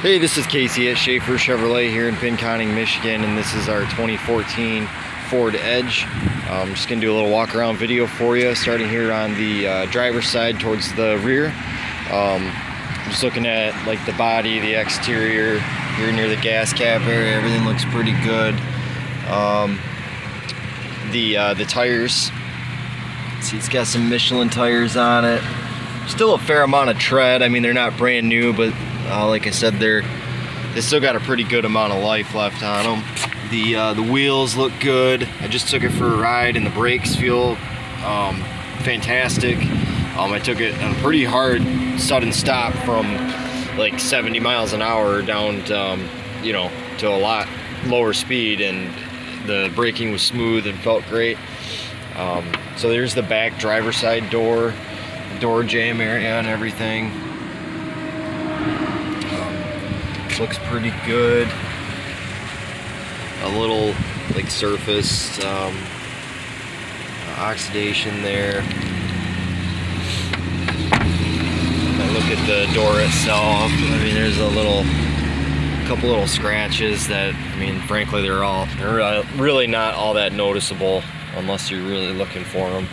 Hey, this is Casey at Schafer Chevrolet here in Pinconning, Michigan, and this is our 2014 Ford Edge. I'm just going to do a little walk around video for you, starting here on the driver's side towards the rear. Just looking at like the body, the exterior, here near the gas cap area, everything looks pretty good. The tires, see, it's got some Michelin tires on it. Still a fair amount of tread. I mean, they're not brand new, but like I said, they still got a pretty good amount of life left on them. The wheels look good. I just took it for a ride, and the brakes feel fantastic. I took it on a pretty hard sudden stop from like 70 miles an hour down to, to a lot lower speed, and the braking was smooth and felt great. So there's the back driver's side door jamb area and everything. Looks pretty good. A little like surfaced oxidation there. I look at the door itself. I mean, there's a couple little scratches that, I mean, frankly, they're really not all that noticeable unless you're really looking for them.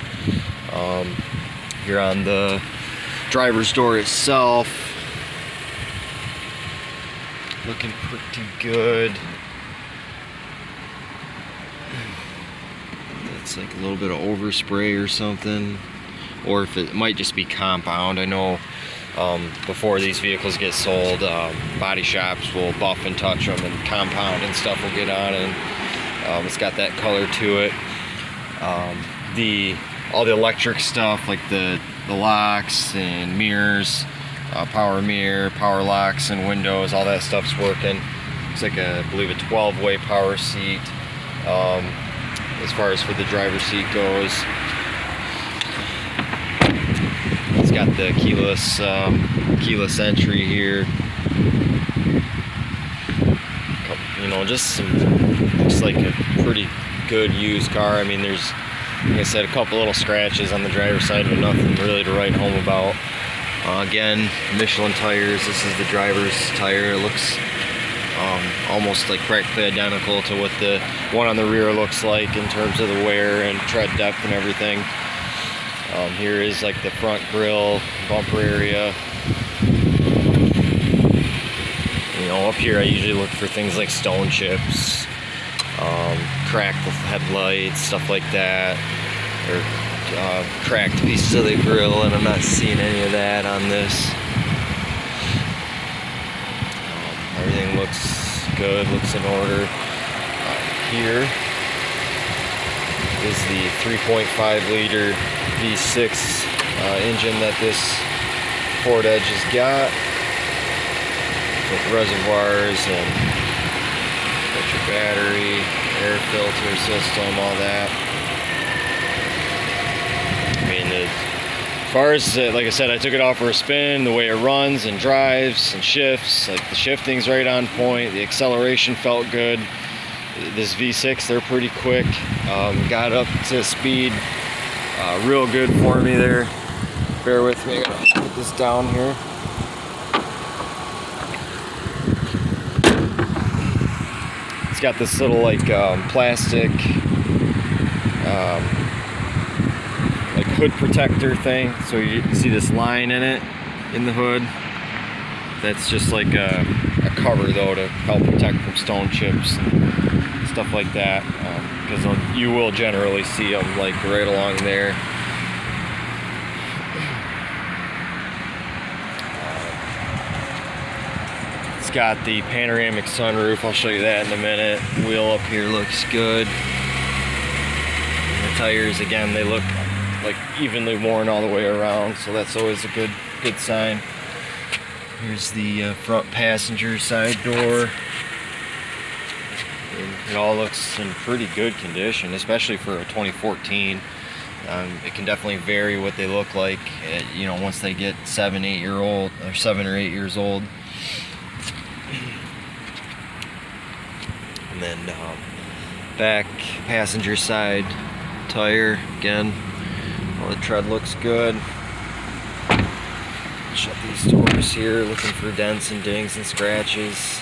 Here on the driver's door itself, looking pretty good. That's like a little bit of overspray or something, or if it might just be compound. I know before these vehicles get sold, body shops will buff and touch them, and compound and stuff will get on, and it's got that color to it. All the electric stuff, like the locks and mirrors, power mirror, power locks and windows, all that stuff's working. It's like I believe a 12-way power seat as far as for the driver's seat goes. It's got the keyless entry here. Just like a pretty good used car. I mean, there's, like I said, a couple little scratches on the driver's side, but nothing really to write home about. Again, Michelin tires. This is the driver's tire. It looks almost like practically identical to what the one on the rear looks like in terms of the wear and tread depth and everything. Here is like the front grille, bumper area. Up here I usually look for things like stone chips, cracked headlights, stuff like that, or cracked pieces of the grill, and I'm not seeing any of that on this. Everything looks good, looks in order. Here is the 3.5 liter V6 engine that this Ford Edge has got, with reservoirs and electric battery, air filter system, all that. I mean, as far as, like I said, I took it off for a spin. The way it runs and drives and shifts, like the shifting's right on point. The acceleration felt good. This V6, they're pretty quick. Got up to speed real good for me there. Bear with me, I gotta put this down here. It's got this little like plastic like hood protector thing, so you see this line in it in the hood. That's just like a cover though to help protect from stone chips and stuff like that, because you will generally see them like right along there. It's got the Panoramic Sunroof. I'll show you that in a minute. Wheel up here looks good. And the tires, again, they look like evenly worn all the way around, so that's always a good sign. Here's the front passenger side door. And it all looks in pretty good condition, especially for a 2014. It can definitely vary what they look like, once they get 7 or 8 years old. And then back passenger side tire, again, all the tread looks good. Shut these doors here, looking for dents and dings and scratches.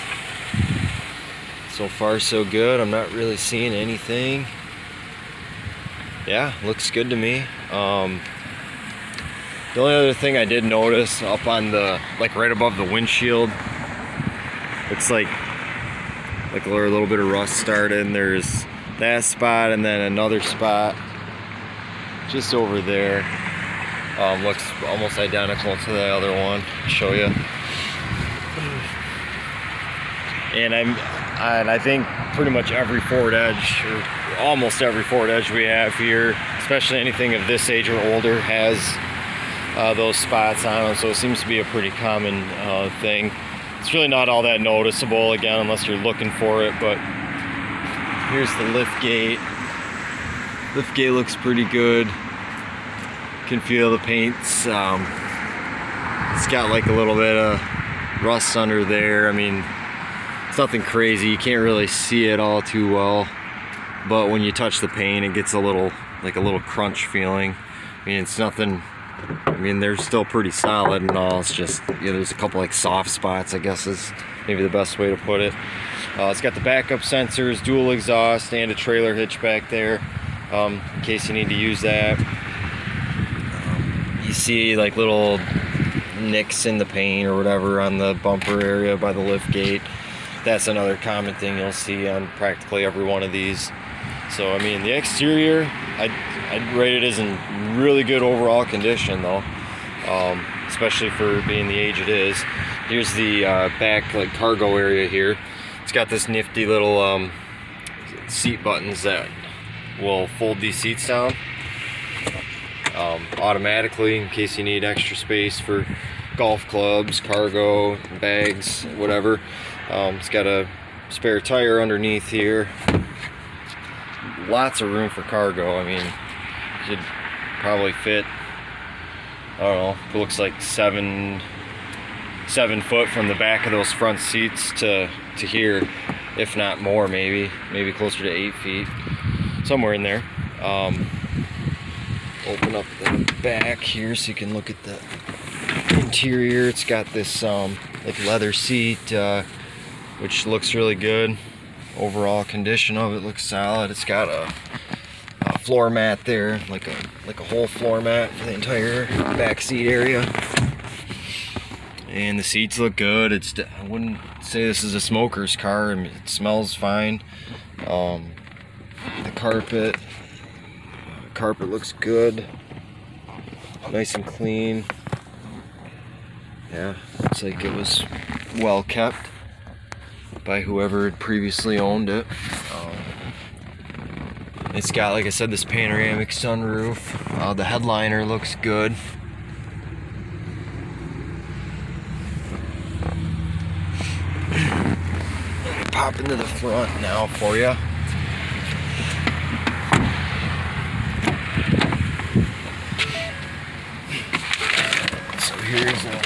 So far so good. I'm not really seeing anything. Yeah, looks good to me. The only other thing I did notice up on the, like right above the windshield, it's like a little bit of rust started, and there's that spot and then another spot just over there. Looks almost identical to the other one. I'll show you. And I think pretty much every Ford Edge, or almost every Ford Edge we have here, especially anything of this age or older, has those spots on them. So it seems to be a pretty common thing. It's really not all that noticeable, again, unless you're looking for it. But here's the lift gate. Lift gate looks pretty good. Can feel the paint's it's got like a little bit of rust under there. I mean, it's nothing crazy, you can't really see it all too well, but when you touch the paint it gets a little crunch feeling. I mean, it's nothing, I mean, they're still pretty solid and all. It's just, yeah, there's a couple like soft spots, I guess is maybe the best way to put it. It's got the backup sensors, dual exhaust, and a trailer hitch back there, in case you need to use that. You see like little nicks in the paint or whatever on the bumper area by the lift gate. That's another common thing you'll see on practically every one of these. So I mean, the exterior, I'd rate it as in really good overall condition though, especially for being the age it is. Here's the back like cargo area here. It's got this nifty little seat buttons that will fold these seats down automatically in case you need extra space for golf clubs, cargo, bags, whatever. It's got a spare tire underneath here. Lots of room for cargo. I mean, you could probably fit, I don't know, it looks like 7 foot from the back of those front seats to here, if not more, maybe closer to 8 feet, somewhere in there. Open up the back here so you can look at the interior. It's got this like leather seat, which looks really good. Overall condition of it looks solid. It's got a floor mat there, like a whole floor mat for the entire back seat area. And the seats look good. I wouldn't say this is a smoker's car. I mean, it smells fine. The carpet looks good, nice and clean. Yeah, looks like it was well kept by whoever had previously owned it. It's got, like I said, this panoramic sunroof. The headliner looks good. Pop into the front now for you. Here's a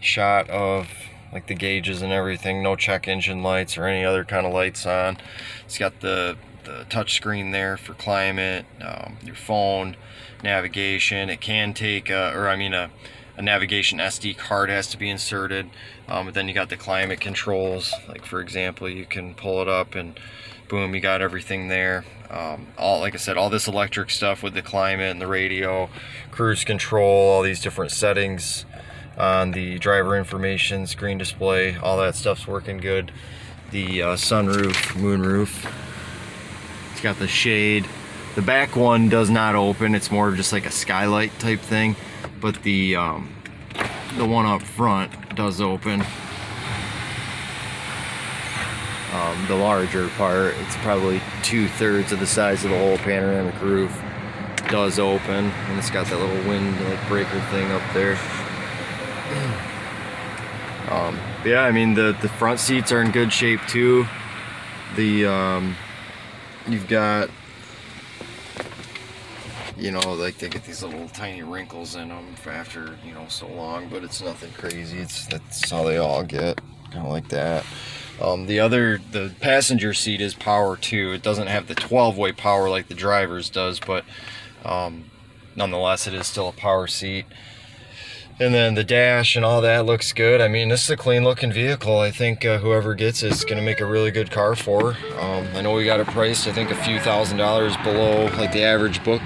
shot of like the gauges and everything. No check engine lights or any other kind of lights on. It's got the touch screen there for climate, your phone, navigation. It can take a navigation SD card has to be inserted, but then you got the climate controls. Like for example, you can pull it up and boom, you got everything there. Like I said, all this electric stuff with the climate and the radio, cruise control, all these different settings on the driver information screen display, all that stuff's working good. The sunroof, moonroof, it's got the shade. The back one does not open, it's more of just like a skylight type thing, but the one up front does open. The larger part, it's probably 2/3 of the size of the whole panoramic roof, does open, and it's got that little wind like breaker thing up there. Yeah, I mean the front seats are in good shape too. The you've got, you know, like they get these little tiny wrinkles in them after, you know, so long, but it's nothing crazy. That's how they all get, kind of like that. The passenger seat is power too. It doesn't have the 12-way power like the driver's does, but nonetheless, it is still a power seat. And then the dash and all that looks good. I mean, this is a clean looking vehicle. I think whoever gets it is going to make a really good car for. I know we got it priced, I think, a few $1,000s below like the average book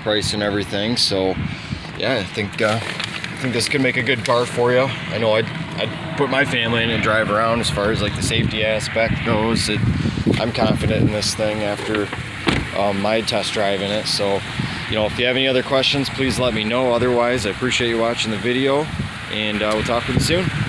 price and everything. So yeah, I think this could make a good car for you. I know I'd put my family in and drive around. As far as like the safety aspect goes, I'm confident in this thing after my test drive in it. So, you know, if you have any other questions, please let me know. Otherwise, I appreciate you watching the video, and we'll talk with you soon.